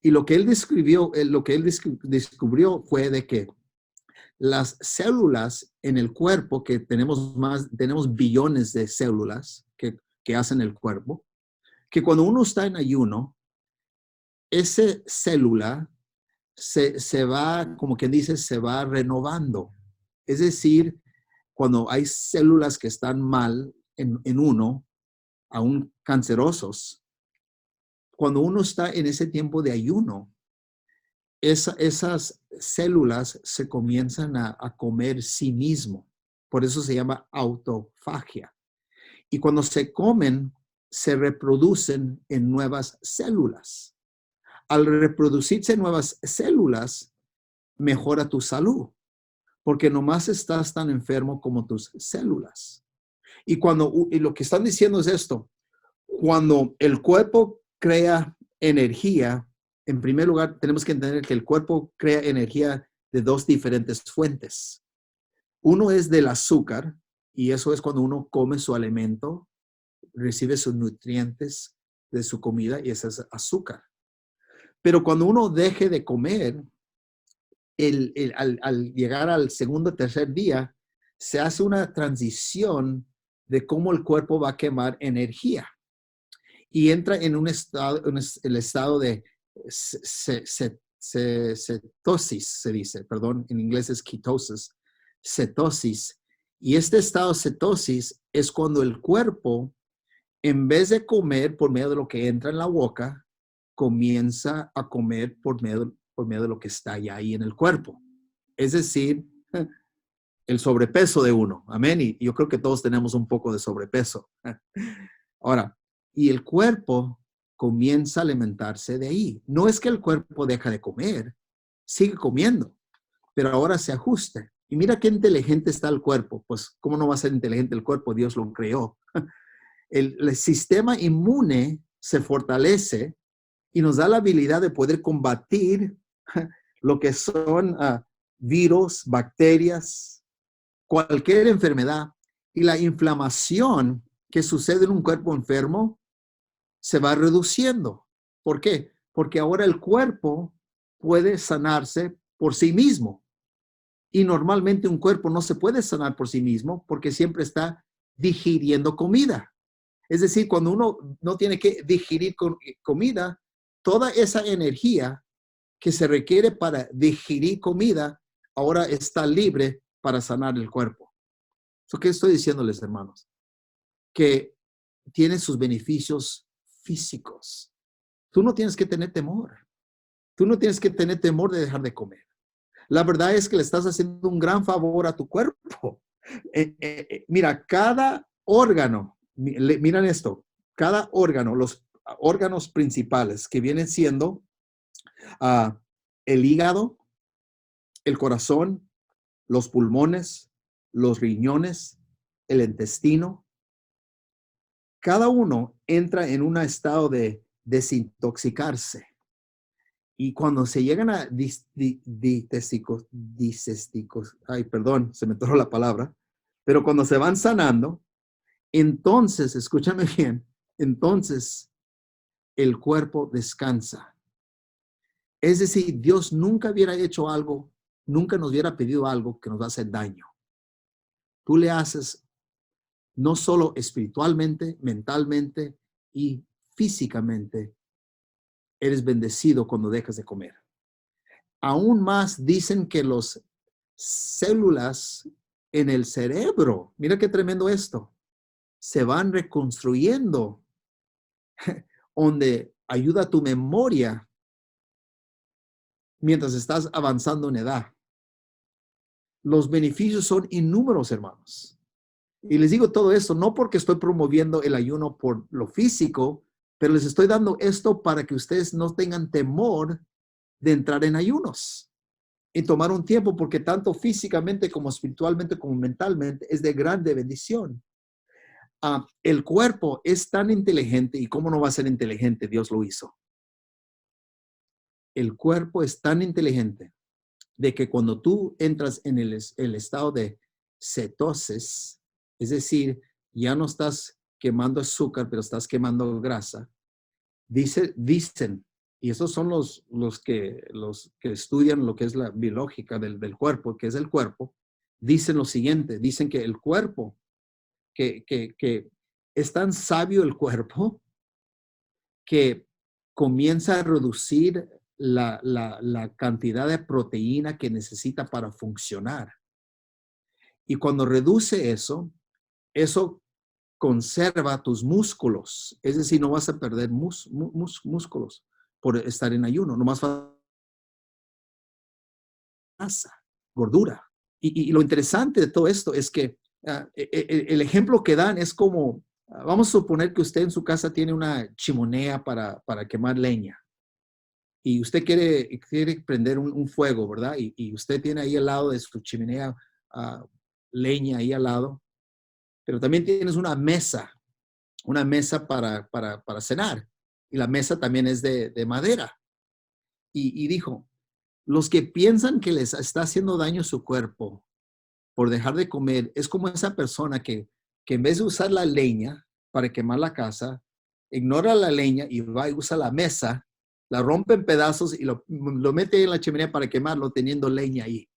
Y lo que él descubrió fue de que las células en el cuerpo, que tenemos billones de células que hacen el cuerpo, que cuando uno está en ayuno, esa célula se va, como quien dice, se va renovando. Es decir, cuando hay células que están mal en uno, aún cancerosos, cuando uno está en ese tiempo de ayuno, esas células se comienzan a comer sí mismo. Por eso se llama autofagia. Y cuando se comen, se reproducen en nuevas células. Al reproducirse en nuevas células, mejora tu salud, porque nomás estás tan enfermo como tus células. Y lo que están diciendo es esto: cuando el cuerpo crea energía, en primer lugar, tenemos que entender que el cuerpo crea energía de dos diferentes fuentes. Uno es del azúcar, y eso es cuando uno come su alimento, recibe sus nutrientes de su comida, y ese es azúcar. Pero cuando uno deje de comer, al llegar al segundo o tercer día, se hace una transición de cómo el cuerpo va a quemar energía. Y entra en el estado de cetosis, se dice, perdón, en inglés es ketosis, cetosis. Y este estado de cetosis es cuando el cuerpo, en vez de comer por medio de lo que entra en la boca, comienza a comer por medio de lo que está ya ahí en el cuerpo. Es decir, el sobrepeso de uno. Amén. Y yo creo que todos tenemos un poco de sobrepeso. Ahora, y el cuerpo comienza a alimentarse de ahí. No es que el cuerpo deja de comer, sigue comiendo, pero ahora se ajusta. Y mira qué inteligente está el cuerpo. Pues, ¿cómo no va a ser inteligente el cuerpo? Dios lo creó. El sistema inmune se fortalece y nos da la habilidad de poder combatir lo que son virus, bacterias, cualquier enfermedad. Y la inflamación que sucede en un cuerpo enfermo se va reduciendo. ¿Por qué? Porque ahora el cuerpo puede sanarse por sí mismo. Y normalmente un cuerpo no se puede sanar por sí mismo porque siempre está digiriendo comida. Es decir, cuando uno no tiene que digerir comida, toda esa energía que se requiere para digerir comida ahora está libre para sanar el cuerpo. ¿Qué estoy diciéndoles, hermanos? Que tiene sus beneficios físicos. Tú no tienes que tener temor. Tú no tienes que tener temor de dejar de comer. La verdad es que le estás haciendo un gran favor a tu cuerpo. Mira, cada órgano, miren esto, cada órgano, los órganos principales que vienen siendo el hígado, el corazón, los pulmones, los riñones, el intestino, cada uno entra en un estado de desintoxicarse. Y cuando se llegan a ay, perdón, se me toró la palabra, pero cuando se van sanando, entonces, escúchame bien, entonces el cuerpo descansa. Es decir, Dios nunca hubiera hecho algo, nunca nos hubiera pedido algo que nos va a hacer daño. Tú le haces no solo espiritualmente, mentalmente y físicamente, eres bendecido cuando dejas de comer. Aún más dicen que las células en el cerebro, mira qué tremendo esto, se van reconstruyendo, donde ayuda tu memoria mientras estás avanzando en edad. Los beneficios son innúmeros, hermanos. Y les digo todo esto, no porque estoy promoviendo el ayuno por lo físico, pero les estoy dando esto para que ustedes no tengan temor de entrar en ayunos y tomar un tiempo, porque tanto físicamente como espiritualmente como mentalmente es de grande bendición. El cuerpo es tan inteligente, y cómo no va a ser inteligente, Dios lo hizo. El cuerpo es tan inteligente de que cuando tú entras en el estado de cetosis, es decir, ya no estás quemando azúcar, pero estás quemando grasa, dicen, y esos son los que estudian lo que es la biológica del cuerpo, que es el cuerpo, dicen lo siguiente, dicen que el cuerpo, que es tan sabio el cuerpo, que comienza a reducir la cantidad de proteína que necesita para funcionar. Y cuando reduce eso, eso conserva tus músculos. Es decir, no vas a perder músculos por estar en ayuno. Nomás grasa, gordura. Y lo interesante de todo esto es que el ejemplo que dan es como, vamos a suponer que usted en su casa tiene una chimenea para quemar leña. Y usted quiere prender un fuego, ¿verdad? Y usted tiene ahí al lado de su chimenea leña ahí al lado, pero también tienes una mesa para cenar. Y la mesa también es de madera. Y dijo, los que piensan que les está haciendo daño a su cuerpo por dejar de comer, es como esa persona que en vez de usar la leña para quemar la casa, ignora la leña y va y usa la mesa, la rompe en pedazos y lo mete en la chimenea para quemarlo teniendo leña ahí.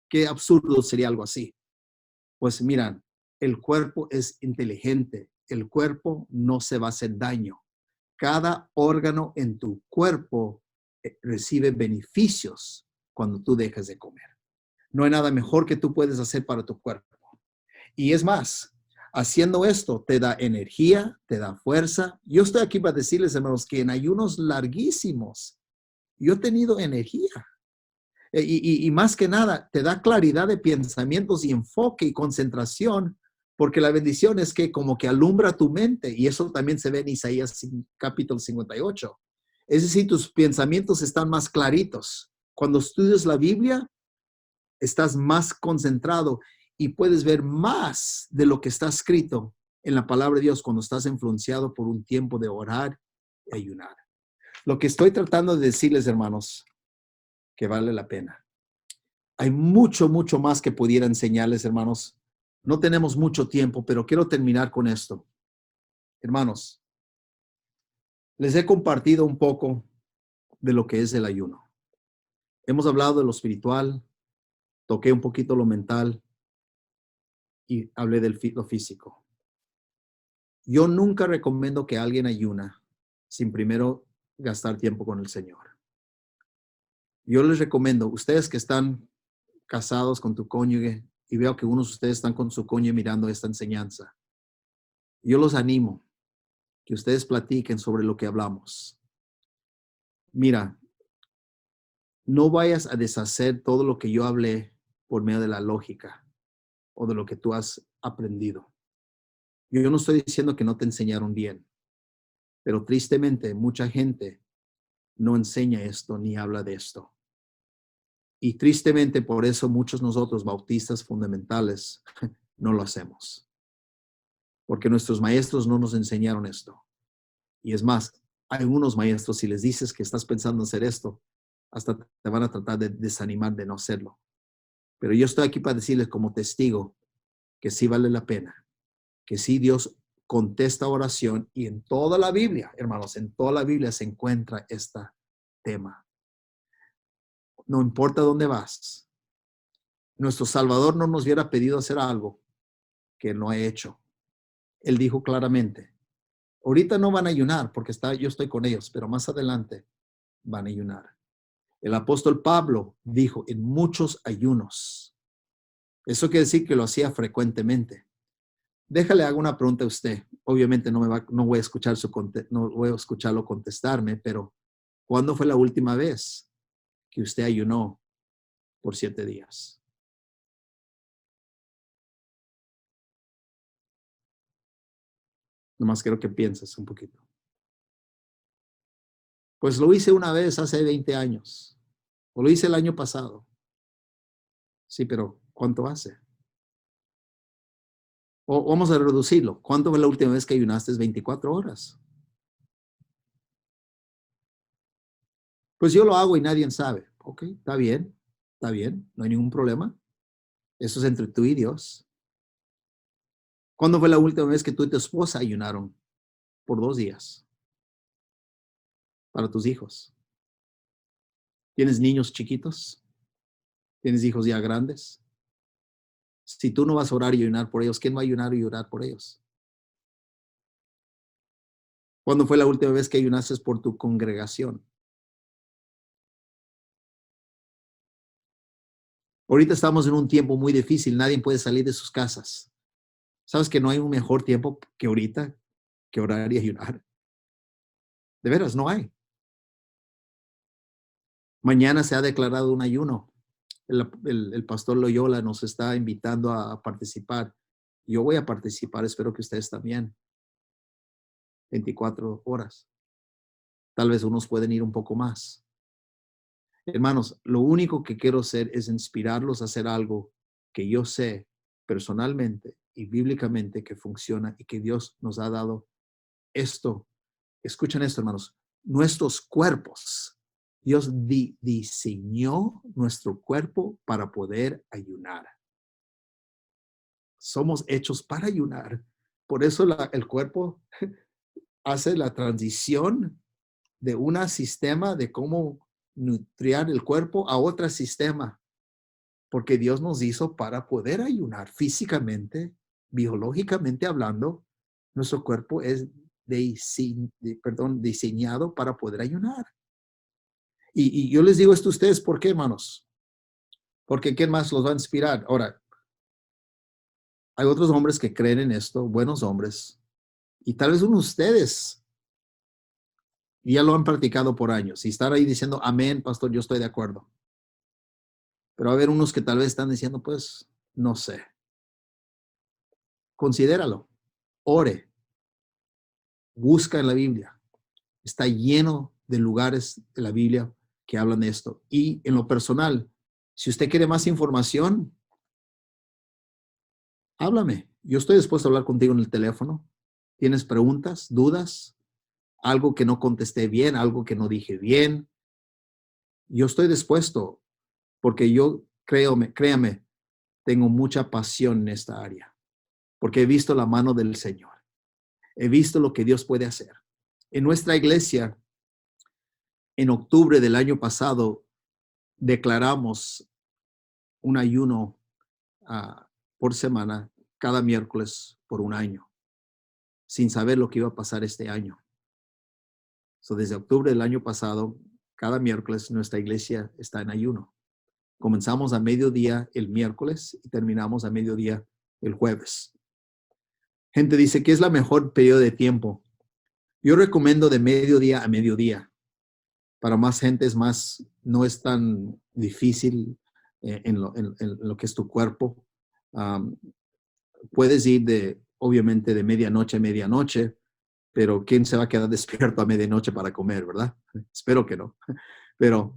Qué absurdo sería algo así. Pues miran, el cuerpo es inteligente, el cuerpo no se va a hacer daño. Cada órgano en tu cuerpo recibe beneficios cuando tú dejas de comer. No hay nada mejor que tú puedes hacer para tu cuerpo. Y es más, haciendo esto te da energía, te da fuerza. Yo estoy aquí para decirles, hermanos, que en ayunos larguísimos yo he tenido energía. Y más que nada, te da claridad de pensamientos y enfoque y concentración, porque la bendición es que como que alumbra tu mente, y eso también se ve en Isaías capítulo 58. Es decir, tus pensamientos están más claritos. Cuando estudias la Biblia, estás más concentrado y puedes ver más de lo que está escrito en la palabra de Dios cuando estás influenciado por un tiempo de orar y ayunar. Lo que estoy tratando de decirles, hermanos, que vale la pena. Hay mucho, mucho más que pudiera enseñarles, hermanos. No tenemos mucho tiempo, pero quiero terminar con esto. Hermanos, les he compartido un poco de lo que es el ayuno. Hemos hablado de lo espiritual, toqué un poquito lo mental y hablé de lo físico. Yo nunca recomiendo que alguien ayuna sin primero gastar tiempo con el Señor. Yo les recomiendo, ustedes que están casados con tu cónyuge, y veo que unos de ustedes están con su cónyuge mirando esta enseñanza, yo los animo que ustedes platiquen sobre lo que hablamos. Mira, no vayas a deshacer todo lo que yo hablé por medio de la lógica o de lo que tú has aprendido. Yo no estoy diciendo que no te enseñaron bien, pero tristemente mucha gente no enseña esto ni habla de esto. Y tristemente por eso muchos nosotros, bautistas fundamentales, no lo hacemos. Porque nuestros maestros no nos enseñaron esto. Y es más, hay algunos maestros, si les dices que estás pensando en hacer esto, hasta te van a tratar de desanimar de no hacerlo. Pero yo estoy aquí para decirles como testigo que sí vale la pena, que sí Dios contesta oración, y en toda la Biblia, hermanos, en toda la Biblia se encuentra este tema. No importa dónde vas, nuestro Salvador no nos hubiera pedido hacer algo que no ha hecho. Él dijo claramente, ahorita no van a ayunar porque yo estoy con ellos, pero más adelante van a ayunar. El apóstol Pablo dijo en muchos ayunos. Eso quiere decir que lo hacía frecuentemente. Déjale, hago una pregunta a usted. Obviamente no voy a no voy a escucharlo contestarme, pero ¿cuándo fue la última vez que usted ayunó por 7 días? Nomás quiero que pienses un poquito. Pues lo hice una vez hace 20 años. O lo hice el año pasado. Sí, pero ¿cuánto hace? O vamos a reducirlo. ¿Cuánto fue la última vez que ayunaste? 24 horas. Pues yo lo hago y nadie sabe. Ok, está bien, no hay ningún problema. Eso es entre tú y Dios. ¿Cuándo fue la última vez que tú y tu esposa ayunaron por 2 días para tus hijos? ¿Tienes niños chiquitos? ¿Tienes hijos ya grandes? Si tú no vas a orar y ayunar por ellos, ¿quién va a ayunar y orar por ellos? ¿Cuándo fue la última vez que ayunaste por tu congregación? Ahorita estamos en un tiempo muy difícil, nadie puede salir de sus casas. ¿Sabes que no hay un mejor tiempo que ahorita que orar y ayunar? De veras, no hay. Mañana se ha declarado un ayuno. El pastor Loyola nos está invitando a participar. Yo voy a participar, espero que ustedes también. 24 horas. Tal vez unos pueden ir un poco más. Hermanos, lo único que quiero hacer es inspirarlos a hacer algo que yo sé personalmente y bíblicamente que funciona y que Dios nos ha dado esto. Escuchen esto, hermanos. Nuestros cuerpos. Dios diseñó nuestro cuerpo para poder ayunar. Somos hechos para ayunar. Por eso el cuerpo hace la transición de un sistema de cómo nutrir el cuerpo a otro sistema. Porque Dios nos hizo para poder ayunar físicamente, biológicamente hablando. Nuestro cuerpo es diseñado para poder ayunar. Y yo les digo esto a ustedes, ¿por qué, hermanos? Porque ¿quién más los va a inspirar? Ahora, hay otros hombres que creen en esto, buenos hombres, y tal vez uno de ustedes ya lo han practicado por años y están ahí diciendo, amén, pastor, yo estoy de acuerdo. Pero va a haber unos que tal vez están diciendo, pues, no sé. Considéralo, ore, busca en la Biblia. Está lleno de lugares de la Biblia que hablan de esto. Y en lo personal, si usted quiere más información, háblame. Yo estoy dispuesto a hablar contigo en el teléfono. ¿Tienes preguntas, dudas? Algo que no contesté bien, algo que no dije bien. Yo estoy dispuesto porque yo créame, tengo mucha pasión en esta área. Porque he visto la mano del Señor. He visto lo que Dios puede hacer. En nuestra iglesia, en octubre del año pasado, declaramos un ayuno por semana, cada miércoles por un año, sin saber lo que iba a pasar este año. Desde octubre del año pasado, cada miércoles nuestra iglesia está en ayuno. Comenzamos a mediodía el miércoles y terminamos a mediodía el jueves. Gente dice, ¿qué es la mejor periodo de tiempo? Yo recomiendo de mediodía a mediodía. Para más gente no es tan difícil en lo que es tu cuerpo. Puedes ir obviamente de medianoche a medianoche, pero ¿quién se va a quedar despierto a medianoche para comer, verdad? Espero que no. Pero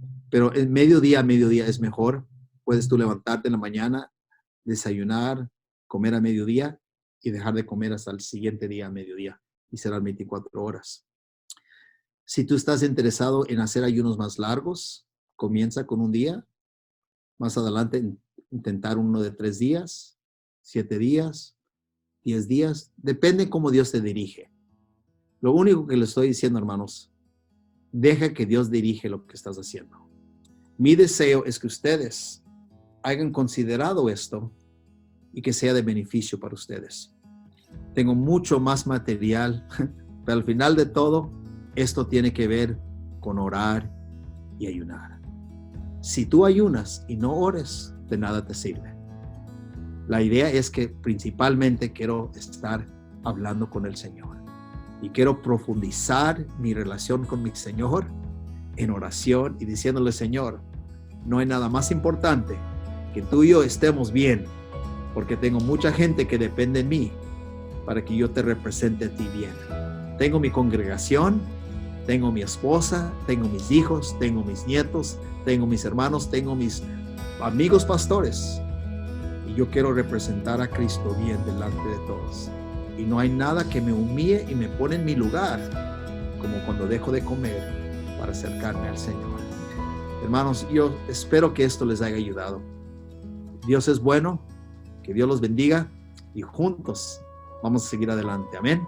el mediodía a mediodía es mejor. Puedes tú levantarte en la mañana, desayunar, comer a mediodía y dejar de comer hasta el siguiente día a mediodía. Y serán 24 horas. Si tú estás interesado en hacer ayunos más largos, comienza con un día. Más adelante intentar uno de 3 días, 7 días, 10 días. Depende cómo Dios te dirige. Lo único que le estoy diciendo, hermanos, deja que Dios dirige lo que estás haciendo. Mi deseo es que ustedes hayan considerado esto y que sea de beneficio para ustedes. Tengo mucho más material, pero al final de todo, esto tiene que ver con orar y ayunar. Si tú ayunas y no ores, de nada te sirve. La idea es que principalmente quiero estar hablando con el Señor y quiero profundizar mi relación con mi Señor en oración y diciéndole, Señor, no hay nada más importante que tú y yo estemos bien, porque tengo mucha gente que depende de mí para que yo te represente a ti bien. Tengo mi congregación, tengo mi esposa, tengo mis hijos, tengo mis nietos, tengo mis hermanos, tengo mis amigos pastores. Y yo quiero representar a Cristo bien delante de todos. Y no hay nada que me humille y me pone en mi lugar como cuando dejo de comer para acercarme al Señor. Hermanos, yo espero que esto les haya ayudado. Dios es bueno, que Dios los bendiga y juntos vamos a seguir adelante. Amén.